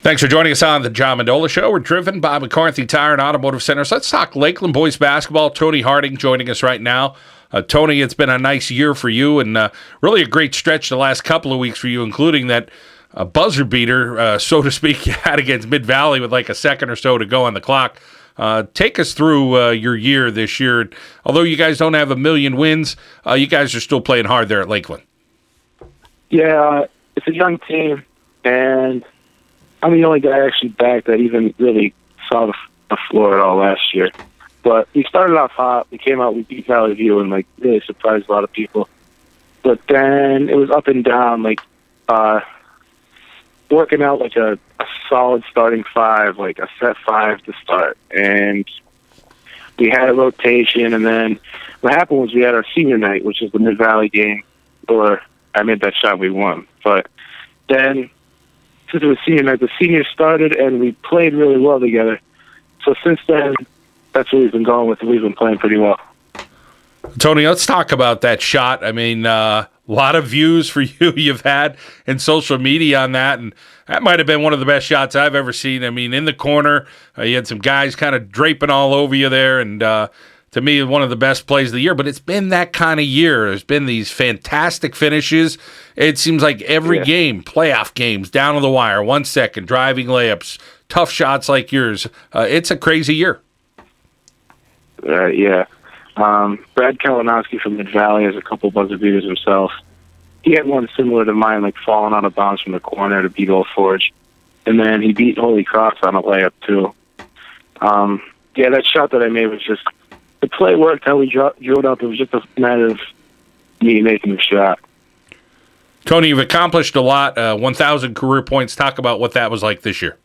Thanks for joining us on the John Mendola Show. We're driven by McCarthy Tire and Automotive Center. So let's talk Lakeland boys basketball. Tony Harding joining us right now. Tony, it's been a nice year for you and really a great stretch the last couple of weeks for you, including that buzzer beater, so to speak, you had against Mid-Valley with like a second or so to go on the clock. Take us through your year this year. Although you guys don't have a million wins, you guys are still playing hard there at Lakeland. Yeah, it's a young team, and I'm the only guy actually back that even really saw the floor at all last year. But we started off hot. We came out, we beat Valley View, and really surprised a lot of people. But then it was up and down, working out a solid starting five, like a set five to start. And we had a rotation, and then what happened was we had our senior night, which is the Mid-Valley game, where I made that shot, we won. But then, since it was senior night, the seniors started, and we played really well together. So since then, that's what we've been going with, and we've been playing pretty well. Tony, let's talk about that shot. I mean, a lot of views for you you've had in social media on that, and that might have been one of the best shots I've ever seen. I mean, in the corner, you had some guys kind of draping all over you there, and to me, one of the best plays of the year. But it's been that kind of year. There's been these fantastic finishes. It seems like every game, playoff games, down to the wire, 1 second, driving layups, tough shots like yours. It's a crazy year. Yeah. Brad Kalinowski from Mid-Valley has a couple buzzer beaters himself. He had one similar to mine, like falling out of bounds from the corner to beat Old Forge. And then he beat Holy Cross on a layup, too. That shot that I made was just, the play worked how we drew it up. It was just a matter of me making the shot. Tony, you've accomplished a lot, 1,000 career points. Talk about what that was like this year.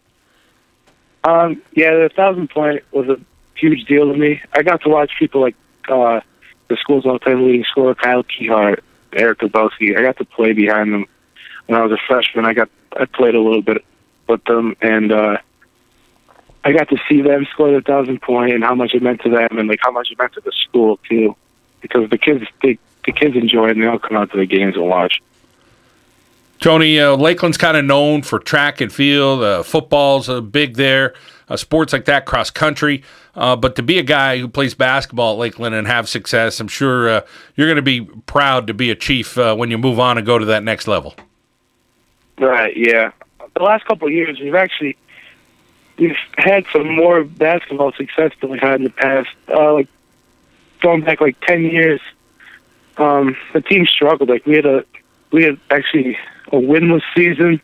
The 1,000-point was a huge deal to me. I got to watch people like the school's all-time leading scorer, Kyle Keyhart, Eric Grabowski. I got to play behind them when I was a freshman. I played a little bit with them, and I got to see them score the 1,000-point and how much it meant to them, and how much it meant to the school too, because the kids enjoy it, and they all come out to the games and watch. Tony, Lakeland's kind of known for track and field. Football's big there. Sports like that, cross country. But to be a guy who plays basketball at Lakeland and have success, I'm sure you're going to be proud to be a Chief when you move on and go to that next level. Right, yeah. The last couple of years, we've had some more basketball success than we've had in the past. Going back 10 years, the team struggled. We had actually a winless season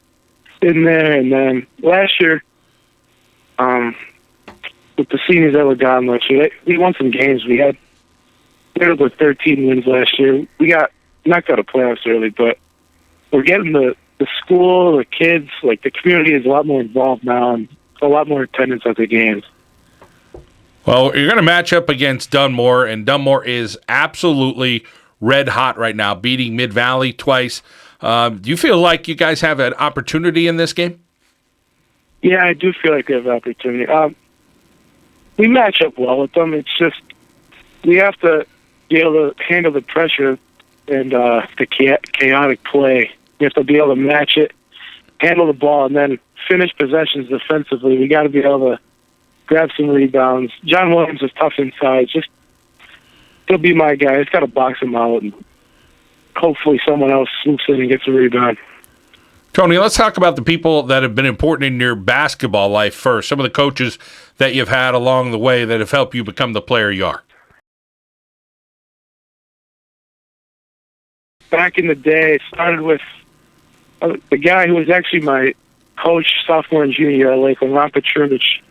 in there, and then last year, with the seniors that were gone last year, we won some games. We had over 13 wins last year. We got knocked out of playoffs early, but we're getting the school, the kids, the community is a lot more involved now, and a lot more attendance at the games. Well, you're going to match up against Dunmore, and Dunmore is absolutely red hot right now, beating Mid-Valley twice. Do you feel like you guys have an opportunity in this game? Yeah, I do feel like we have an opportunity. We match up well with them. It's just we have to be able to handle the pressure and the chaotic play. We have to be able to match it, handle the ball, and then finish possessions defensively. We got to be able to grab some rebounds. John Williams is tough inside. He'll be my guy. It's got to box him out, and hopefully someone else swoops in and gets a rebound. Tony, let's talk about the people that have been important in your basketball life first. Some of the coaches that you've had along the way that have helped you become the player you are. Back in the day, it started with the guy who was actually my coach sophomore and junior year at Lakeland, Ron Petrovich.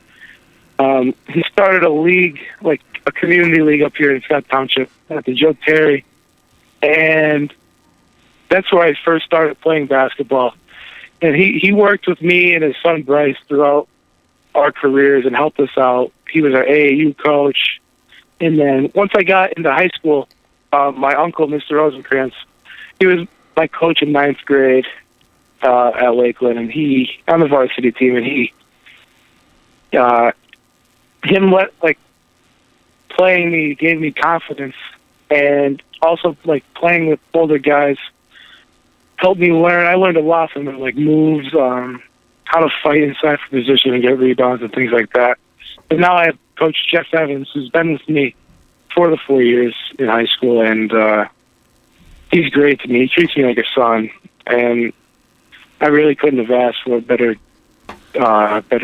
He started a league, a community league up here in Scott Township at the Joe Terry. And that's where I first started playing basketball. And he worked with me and his son Bryce throughout our careers and helped us out. He was our AAU coach. And then once I got into high school, my uncle, Mr. Rosenkrantz, he was my coach in 9th grade at Lakeland, and on the varsity team, and playing me gave me confidence, and also playing with older guys helped me learn. I learned a lot from them, moves, how to fight inside for position and get rebounds and things like that. And now I have Coach Jeff Evans, who's been with me for the 4 years in high school, and he's great to me. He treats me like a son, and I really couldn't have asked for better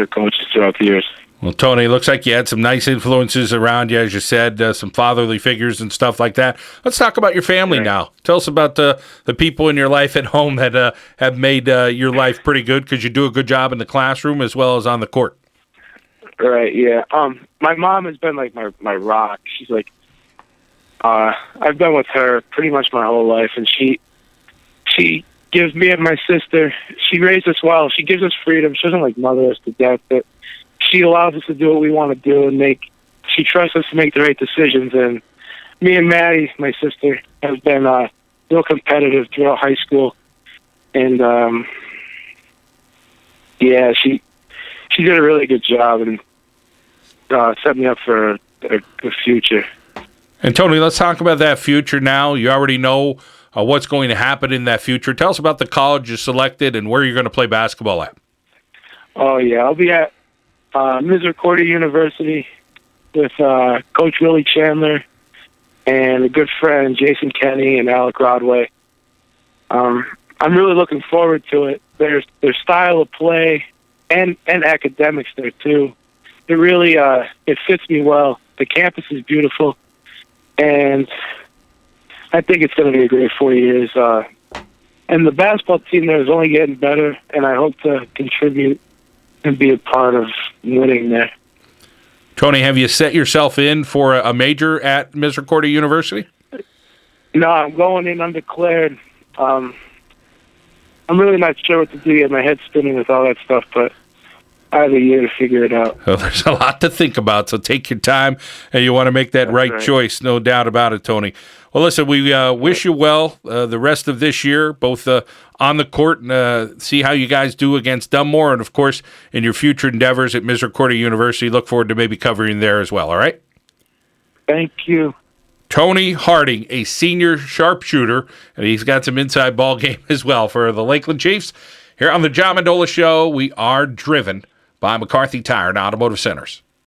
coaches throughout the years. Well, Tony, it looks like you had some nice influences around you, as you said, some fatherly figures and stuff like that. Let's talk about your family now. Tell us about the people in your life at home that have made your life pretty good, because you do a good job in the classroom as well as on the court. Right, yeah. My mom has been like my rock. She's like, I've been with her pretty much my whole life, and she gives me and my sister, she raised us well. She gives us freedom. She doesn't like mother us to death, but she allows us to do what we want to do, and she trusts us to make the right decisions. And me and Maddie, my sister, have been real competitive throughout high school. And yeah, she did a really good job and set me up for a future. And Tony, let's talk about that future now. You already know what's going to happen in that future. Tell us about the college you selected and where you're going to play basketball at. Oh yeah, I'll be at Misericordia University with Coach Willie Chandler and a good friend, Jason Kenny and Alec Rodway. I'm really looking forward to it. Their style of play and academics there too. It really it fits me well. The campus is beautiful, and I think it's going to be a great 4 years. And the basketball team there is only getting better, and I hope to contribute and be a part of winning there. Tony, have you set yourself in for a major at Misericordia University? No, I'm going in undeclared. I'm really not sure what to do yet. My head's spinning with all that stuff, but I have a year to figure it out. Well, there's a lot to think about, so take your time, and you want to make that right choice, no doubt about it, Tony. Well, listen, we wish you well the rest of this year, both on the court and see how you guys do against Dunmore, and, of course, in your future endeavors at Misericordia University. Look forward to maybe covering there as well, all right? Thank you. Tony Harding, a senior sharpshooter, and he's got some inside ball game as well for the Lakeland Chiefs. Here on the John Mendola Show, we are driven by McCarthy Tire and Automotive Centers.